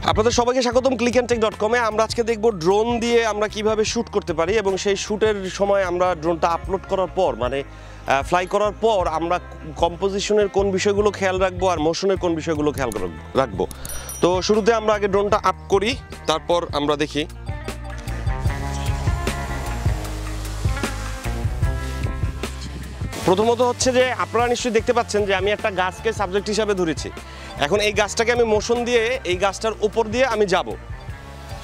আপনাদের সবাইকে স্বাগতম clickntech.com-এ। আমরা আজকে দেখব ড্রোন দিয়ে আমরা কিভাবে শ্যুট করতে পারি এবং সেই শ্যুটের সময় আমরা ড্রোনটা আপলোড করার পর মানে ফ্লাই করার পর আমরা কম্পোজিশনের কোন বিষয়গুলো খেয়াল রাখবো আর মোশনের কোন বিষয়গুলো খেয়াল রাখবো। তো শুরুতে আমরা আগে ড্রোনটা আপ করি, তারপর আমরা দেখি। প্রথমত হচ্ছে যে আপনারা নিশ্চয়ই দেখতে পাচ্ছেন যে আমি একটা গাছকে সাবজেক্ট হিসাবে ধরেছি। এখন এই গাছটাকে আমি মোশন দিয়ে এই গাছটার উপর দিয়ে আমি যাব।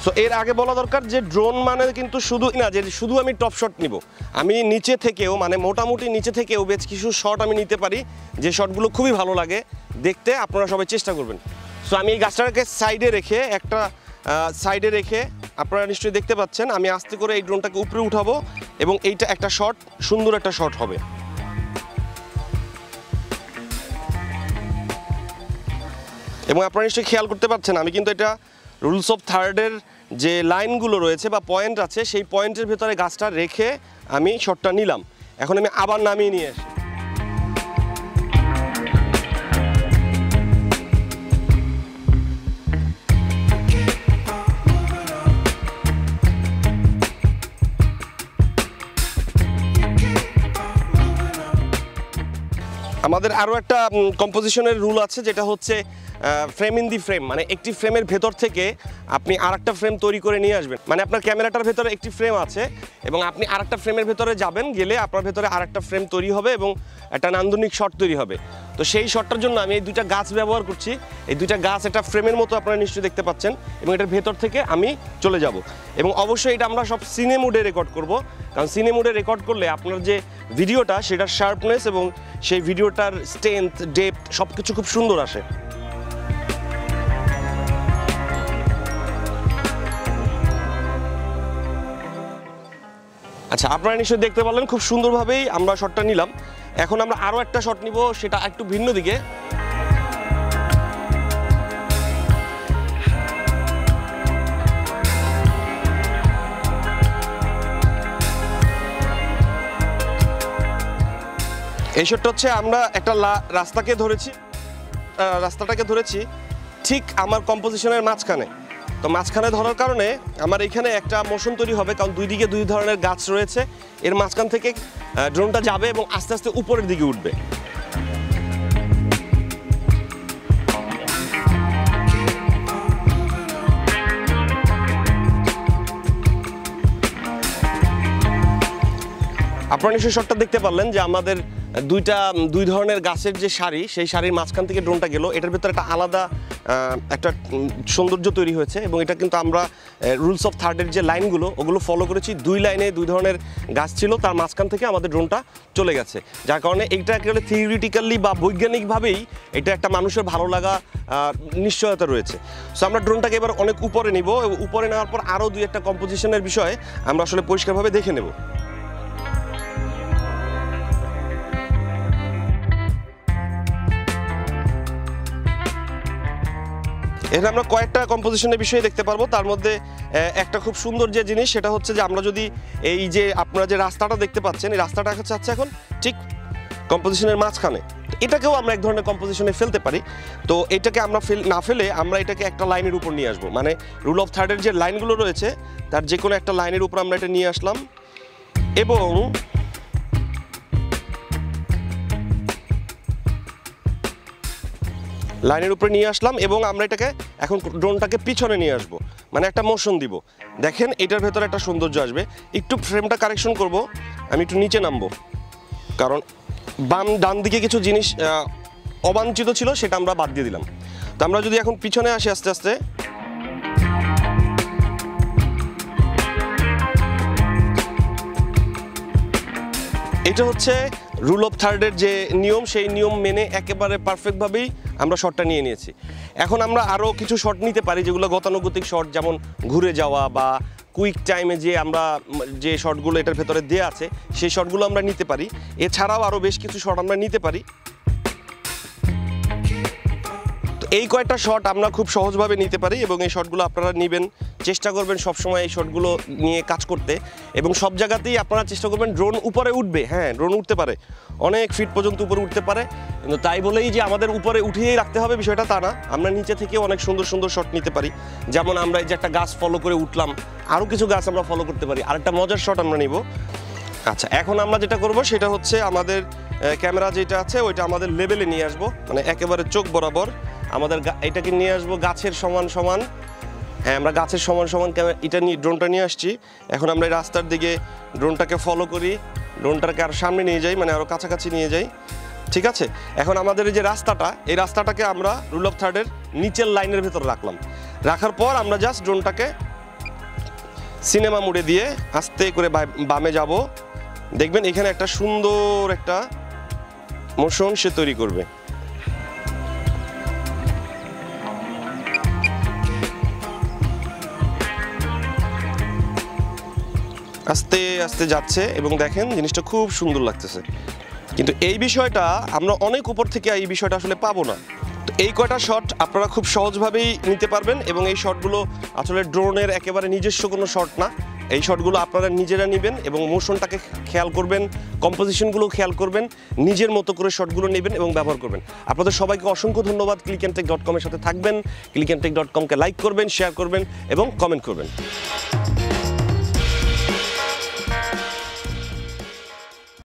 সো এর আগে বলা দরকার যে ড্রোন মানে কিন্তু শুধু না যে শুধু আমি টপ শট নিব, আমি নিচে থেকেও মানে মোটামুটি নিচে থেকেও বেশ কিছু শট আমি নিতে পারি, যে শটগুলো খুবই ভালো লাগে দেখতে। আপনারা সবাই চেষ্টা করবেন। সো আমি এই গাছটাকে সাইডে রেখে আপনারা নিশ্চয়ই দেখতে পাচ্ছেন আমি আস্তে করে এই ড্রোনটাকে উপরে উঠাবো এবং এইটা একটা শট, সুন্দর একটা শট হবে। এবং আপনারা নিশ্চয়ই খেয়াল করতে পারছেন আমি কিন্তু এটা রুলস অফ থার্ডের যে লাইনগুলো রয়েছে বা পয়েন্ট আছে সেই পয়েন্টের ভেতরে গাছটা রেখে আমি শটটা নিলাম। এখন আমি আবার নামিয়ে নিয়ে আসি। আমাদের আরও একটা কম্পোজিশনের রুল আছে, যেটা হচ্ছে ফ্রেম ইন দি ফ্রেম, মানে একটি ফ্রেমের ভেতর থেকে আপনি আরেকটা ফ্রেম তৈরি করে নিয়ে আসবেন। মানে আপনার ক্যামেরাটার ভেতরে একটি ফ্রেম আছে এবং আপনি আরেকটা ফ্রেমের ভেতরে যাবেন, গেলে আপনার ভেতরে আরেকটা ফ্রেম তৈরি হবে এবং একটা নান্দনিক শট তৈরি হবে। তো সেই শটটার জন্য আমি এই দুইটা গাছ ব্যবহার করছি। এই দুইটা গাছ একটা ফ্রেমের মতো আপনারা নিশ্চয়ই দেখতে পাচ্ছেন এবং এটার ভেতর থেকে আমি চলে যাব। এবং অবশ্যই এটা আমরা সব সিনে মোডে রেকর্ড করব, কারণ সিনে মোডে রেকর্ড করলে আপনার যে ভিডিওটা সেটার শার্পনেস এবং সেই ভিডিওটার স্ট্রেংথ, ডেপথ সব কিছু খুব সুন্দর আসে। আচ্ছা, আপনারা নিশ্চয়ই দেখতে পারলেন খুব সুন্দরভাবেই আমরা শটটা নিলাম। এখন আমরা আরও একটা শট নিব, সেটা একটু ভিন্ন দিকে। এই শটটা হচ্ছে আমরা একটা রাস্তাটাকে ধরেছি ঠিক আমার কম্পোজিশনের মাঝখানে। তো মাঝখানে ধরার কারণে আমার এখানে একটা মোশন তৈরি হবে, কারণ দুই দিকে দুই ধরনের গাছ রয়েছে। এর মাঝখান থেকে ড্রোনটা যাবে এবং আস্তে আস্তে উপরের দিকে উঠবে। আপনারা নিশ্চয়ই শটটা দেখতে পারলেন যে আমাদের দুই ধরনের গাছের যে সারি, সেই সারির মাঝখান থেকে ড্রোনটা গেল। এটার ভিতরে একটা আলাদা একটা সৌন্দর্য তৈরি হয়েছে এবং এটা কিন্তু আমরা রুলস অফ থার্ডের যে লাইনগুলো ওগুলো ফলো করেছি। দুই লাইনে দুই ধরনের গাছ ছিল, তার মাঝখান থেকে আমাদের ড্রোনটা চলে গেছে, যার কারণে এইটা একেবারে থিওরিটিক্যালি বা বৈজ্ঞানিকভাবেই এটা একটা মানুষের ভালো লাগা নিশ্চয়তা রয়েছে। সো আমরা ড্রোনটাকে এবার অনেক উপরে নিব এবং উপরে নেওয়ার পর আরও দুই একটা কম্পোজিশনের বিষয়ে আমরা আসলে পরিষ্কারভাবে দেখে নেব। এখানে আমরা কয়েকটা কম্পোজিশনের বিষয়ে দেখতে পারবো। তার মধ্যে একটা খুব সুন্দর যে জিনিস সেটা হচ্ছে যে আমরা যদি এই যে আপনারা যে রাস্তাটা দেখতে পাচ্ছেন, এই রাস্তাটা হচ্ছে এখন ঠিক কম্পোজিশনের মাঝখানে। এটাকেও আমরা এক ধরনের কম্পোজিশনে ফেলতে পারি। তো এটাকে আমরা না ফেলে আমরা এটাকে একটা লাইনের উপর নিয়ে আসবো, মানে রুল অফ থার্ডের যে লাইনগুলো রয়েছে তার যে কোনো একটা লাইনের উপর আমরা এটা নিয়ে আসলাম এবং লাইনের উপরে নিয়ে আসলাম এবং আমরা এটাকে এখন ড্রোনটাকে পিছনে নিয়ে আসবো, মানে একটা মোশন দিব। দেখেন এটার ভেতরে একটা সৌন্দর্য আসবে। একটু ফ্রেমটা কারেকশন করব, আমি একটু নিচে নামবো, কারণ ডান দিকে কিছু জিনিস অবাঞ্ছিত ছিল, সেটা আমরা বাদ দিয়ে দিলাম। তো আমরা যদি এখন পিছনে আসি আস্তে আস্তে, এটা হচ্ছে রুল অফ থার্ডের যে নিয়ম, সেই নিয়ম মেনে একেবারে পারফেক্টভাবেই আমরা শটটা নিয়ে নিয়েছি। এখন আমরা আরও কিছু শট নিতে পারি যেগুলো গতানুগতিক শট, যেমন ঘুরে যাওয়া বা কুইক টাইমে যে আমরা যে শটগুলো এটার ভেতরে দেওয়া আছে সেই শটগুলো আমরা নিতে পারি। এছাড়াও আরও বেশ কিছু শট আমরা নিতে পারি। তো এই কয়েকটা শট আমরা খুব সহজভাবে নিতে পারি এবং এই শটগুলো আপনারা নেবেন, চেষ্টা করবেন সবসময় এই শটগুলো নিয়ে কাজ করতে এবং সব জায়গাতেই আপনারা চেষ্টা করবেন ড্রোন উপরে উঠবে। হ্যাঁ, ড্রোন উঠতে পারে, অনেক ফিট পর্যন্ত উপরে উঠতে পারে, কিন্তু তাই বলেই যে আমাদের উপরে উঠিয়েই রাখতে হবে বিষয়টা তা না। আমরা নিচে থেকে অনেক সুন্দর সুন্দর শট নিতে পারি। যেমন আমরা এই যে একটা গাছ ফলো করে উঠলাম, আরও কিছু গাছ আমরা ফলো করতে পারি, আরেকটা মজার শট আমরা নিব। আচ্ছা, এখন আমরা যেটা করব সেটা হচ্ছে আমাদের ক্যামেরা যেটা আছে ওইটা আমাদের লেভেলে নিয়ে আসবো, মানে একেবারে চোখ বরাবর আমাদের এটাকে নিয়ে আসবো গাছের সমান সমান। হ্যাঁ, আমরা গাছের সমান সমান এটা নিয়ে ড্রোনটা নিয়ে আসছি। এখন আমরা এই রাস্তার দিকে ড্রোনটাকে ফলো করি, ড্রোনটাকে আরও সামনে নিয়ে যাই, মানে আরও কাছাকাছি নিয়ে যাই। ঠিক আছে, এখন আমাদের এই যে রাস্তাটা, এই রাস্তাটাকে আমরা রুল অফ থার্ডের নিচের লাইনের ভেতর রাখলাম। রাখার পর আমরা জাস্ট ড্রোনটাকে সিনেমা মোডে দিয়ে আস্তে করে বামে যাব। দেখবেন এখানে একটা সুন্দর একটা মোশন সে তৈরি করবে। আস্তে আস্তে যাচ্ছে এবং দেখেন জিনিসটা খুব সুন্দর লাগতেছে। কিন্তু এই বিষয়টা আমরা অনেক উপর থেকে এই বিষয়টা আসলে পাবো না। তো এই কয়টা শট আপনারা খুব সহজভাবেই নিতে পারবেন এবং এই শটগুলো আসলে ড্রোনের একেবারে নিজস্ব কোনো শট না। এই শটগুলো আপনারা নিজেরা নেবেন এবং মোশনটাকে খেয়াল করবেন, কম্পোজিশনগুলো খেয়াল করবেন, নিজের মতো করে শটগুলো নেবেন এবং ব্যবহার করবেন। আপনাদের সবাইকে অসংখ্য ধন্যবাদ। clickntech.com এর সাথে থাকবেন, clickntech.com কে লাইক করবেন, শেয়ার করবেন এবং কমেন্ট করবেন।